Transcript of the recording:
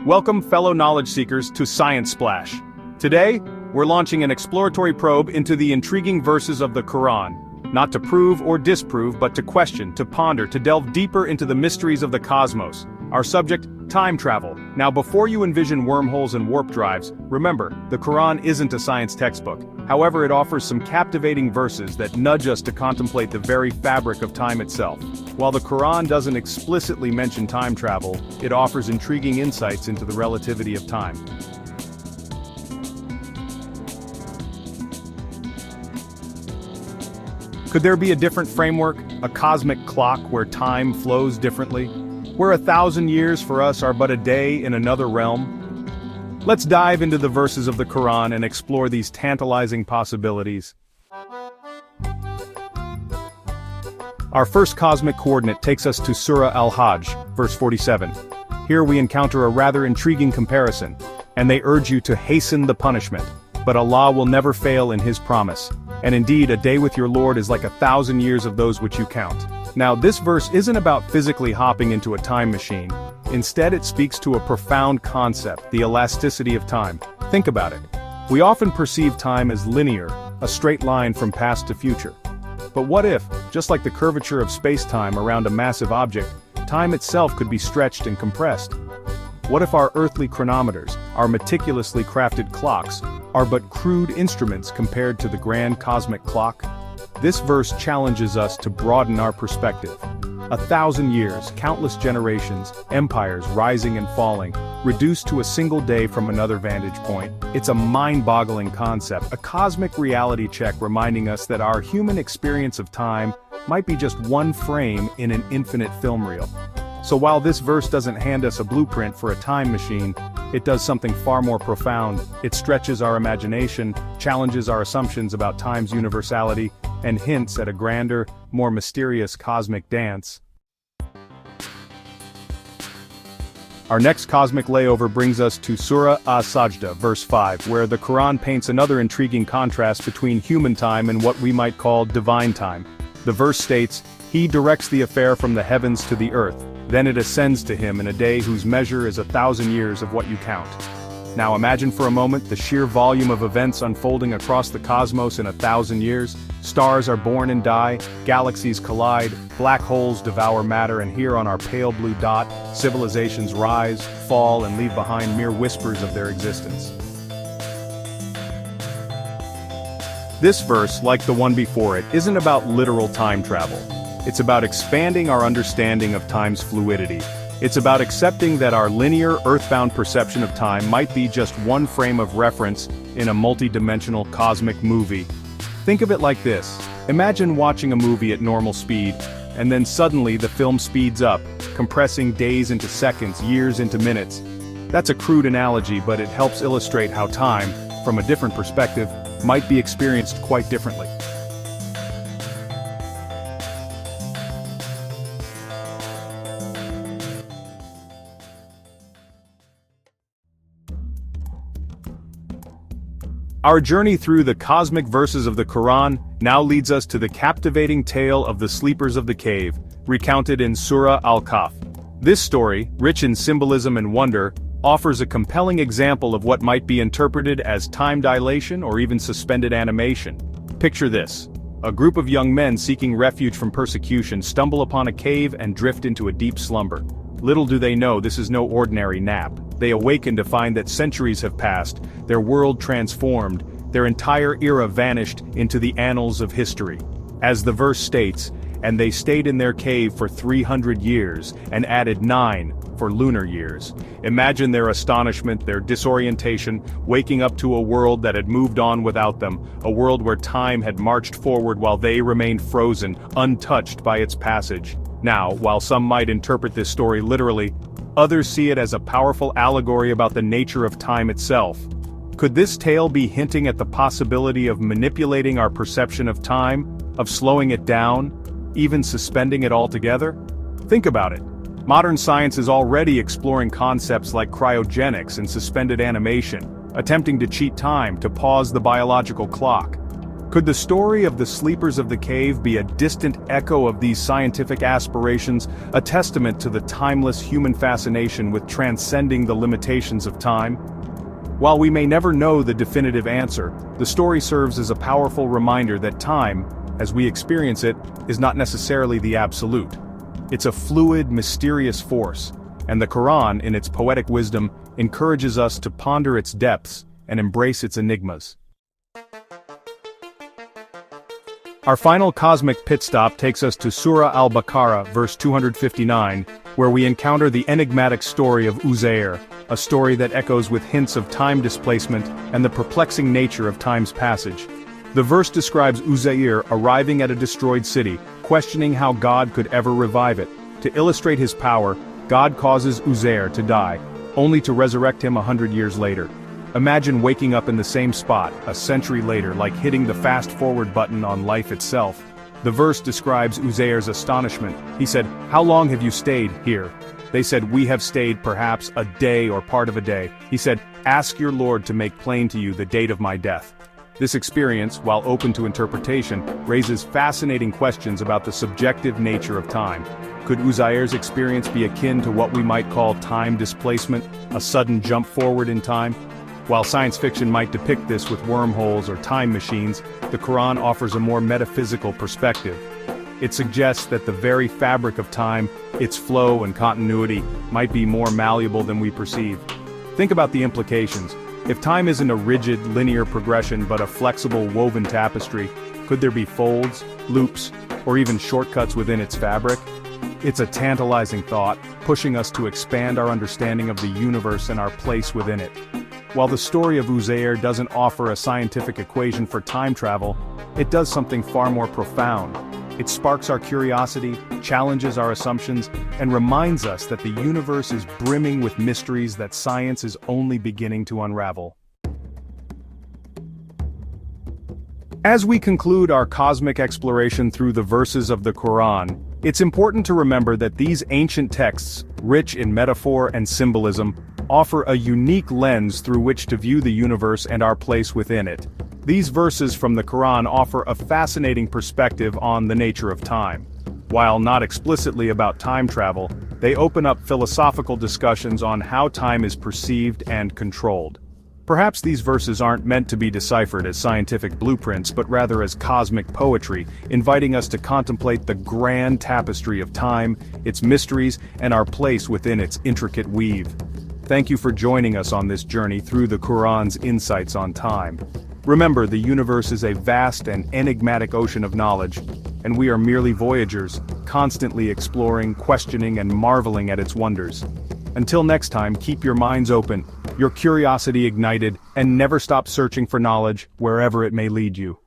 Welcome, fellow knowledge seekers, to Science Splash. Today, we're launching an exploratory probe into the intriguing verses of the Qur'an, not to prove or disprove, but to question, to ponder, to delve deeper into the mysteries of the cosmos. Our subject, time travel. Now, before you envision wormholes and warp drives, remember, the Qur'an isn't a science textbook. However, it offers some captivating verses that nudge us to contemplate the very fabric of time itself. While the Qur'an doesn't explicitly mention time travel, it offers intriguing insights into the relativity of time. Could there be a different framework, a cosmic clock where time flows differently? Where 1,000 years for us are but a day in another realm? Let's dive into the verses of the Qur'an and explore these tantalizing possibilities. Our first cosmic coordinate takes us to Surah Al-Hajj, verse 47. Here we encounter a rather intriguing comparison, and they urge you to hasten the punishment, but Allah will never fail in His promise. And indeed, a day with your Lord is like 1,000 years of those which you count. Now, this verse isn't about physically hopping into a time machine. Instead, it speaks to a profound concept, the elasticity of time. Think about it. We often perceive time as linear, a straight line from past to future. But what if, just like the curvature of space-time around a massive object, time itself could be stretched and compressed? What if our earthly chronometers, our meticulously crafted clocks, are but crude instruments compared to the grand cosmic clock? This verse challenges us to broaden our perspective. 1,000 years, countless generations, empires rising and falling, reduced to a single day from another vantage point. It's a mind-boggling concept, a cosmic reality check reminding us that our human experience of time might be just one frame in an infinite film reel. So while this verse doesn't hand us a blueprint for a time machine, it does something far more profound. It stretches our imagination, challenges our assumptions about time's universality, and hints at a grander, more mysterious cosmic dance. Our next cosmic layover brings us to Surah As-Sajda, verse 5, where the Qur'an paints another intriguing contrast between human time and what we might call divine time. The verse states, "He directs the affair from the heavens to the earth, then it ascends to him in a day whose measure is 1,000 years of what you count." Now imagine for a moment the sheer volume of events unfolding across the cosmos in 1,000 years. Stars are born and die, galaxies collide, black holes devour matter, and here on our pale blue dot, civilizations rise, fall, and leave behind mere whispers of their existence. This verse, like the one before it, isn't about literal time travel. It's about expanding our understanding of time's fluidity. It's about accepting that our linear, earthbound perception of time might be just one frame of reference in a multi-dimensional cosmic movie. Think of it like this. Imagine watching a movie at normal speed, and then suddenly the film speeds up, compressing days into seconds, years into minutes. That's a crude analogy, but it helps illustrate how time, from a different perspective, might be experienced quite differently. Our journey through the cosmic verses of the Qur'an now leads us to the captivating tale of the sleepers of the cave, recounted in Surah Al-Kahf. This story, rich in symbolism and wonder, offers a compelling example of what might be interpreted as time dilation or even suspended animation. Picture this. A group of young men seeking refuge from persecution stumble upon a cave and drift into a deep slumber. Little do they know this is no ordinary nap. They awaken to find that centuries have passed, their world transformed, their entire era vanished into the annals of history. As the verse states, "And they stayed in their cave for 300 years, and added 9 for lunar years." Imagine their astonishment, their disorientation, waking up to a world that had moved on without them, a world where time had marched forward while they remained frozen, untouched by its passage. Now, while some might interpret this story literally, others see it as a powerful allegory about the nature of time itself. Could this tale be hinting at the possibility of manipulating our perception of time, of slowing it down, even suspending it altogether? Think about it. Modern science is already exploring concepts like cryogenics and suspended animation, attempting to cheat time, to pause the biological clock. Could the story of the sleepers of the cave be a distant echo of these scientific aspirations, a testament to the timeless human fascination with transcending the limitations of time? While we may never know the definitive answer, the story serves as a powerful reminder that time, as we experience it, is not necessarily the absolute. It's a fluid, mysterious force, and the Qur'an, in its poetic wisdom, encourages us to ponder its depths and embrace its enigmas. Our final cosmic pit stop takes us to Surah Al-Baqarah, verse 259, where we encounter the enigmatic story of Uzair, a story that echoes with hints of time displacement and the perplexing nature of time's passage. The verse describes Uzair arriving at a destroyed city, questioning how God could ever revive it. To illustrate his power, God causes Uzair to die, only to resurrect him 100 years later. Imagine waking up in the same spot, a century later, like hitting the fast-forward button on life itself. The verse describes Uzair's astonishment. He said, "How long have you stayed here?" They said, "We have stayed perhaps a day or part of a day." He said, "Ask your Lord to make plain to you the date of my death." This experience, while open to interpretation, raises fascinating questions about the subjective nature of time. Could Uzair's experience be akin to what we might call time displacement, a sudden jump forward in time? While science fiction might depict this with wormholes or time machines, the Quran offers a more metaphysical perspective. It suggests that the very fabric of time, its flow and continuity, might be more malleable than we perceive. Think about the implications. If time isn't a rigid, linear progression but a flexible, woven tapestry, could there be folds, loops, or even shortcuts within its fabric? It's a tantalizing thought, pushing us to expand our understanding of the universe and our place within it. While the story of Uzair doesn't offer a scientific equation for time travel, it does something far more profound. It sparks our curiosity, challenges our assumptions, and reminds us that the universe is brimming with mysteries that science is only beginning to unravel. As we conclude our cosmic exploration through the verses of the Quran, it's important to remember that these ancient texts, rich in metaphor and symbolism, offer a unique lens through which to view the universe and our place within it. These verses from the Quran offer a fascinating perspective on the nature of time. While not explicitly about time travel, they open up philosophical discussions on how time is perceived and controlled. Perhaps these verses aren't meant to be deciphered as scientific blueprints but rather as cosmic poetry, inviting us to contemplate the grand tapestry of time, its mysteries, and our place within its intricate weave. Thank you for joining us on this journey through the Quran's insights on time. Remember, the universe is a vast and enigmatic ocean of knowledge, and we are merely voyagers, constantly exploring, questioning, and marveling at its wonders. Until next time, keep your minds open, your curiosity ignited, and never stop searching for knowledge, wherever it may lead you.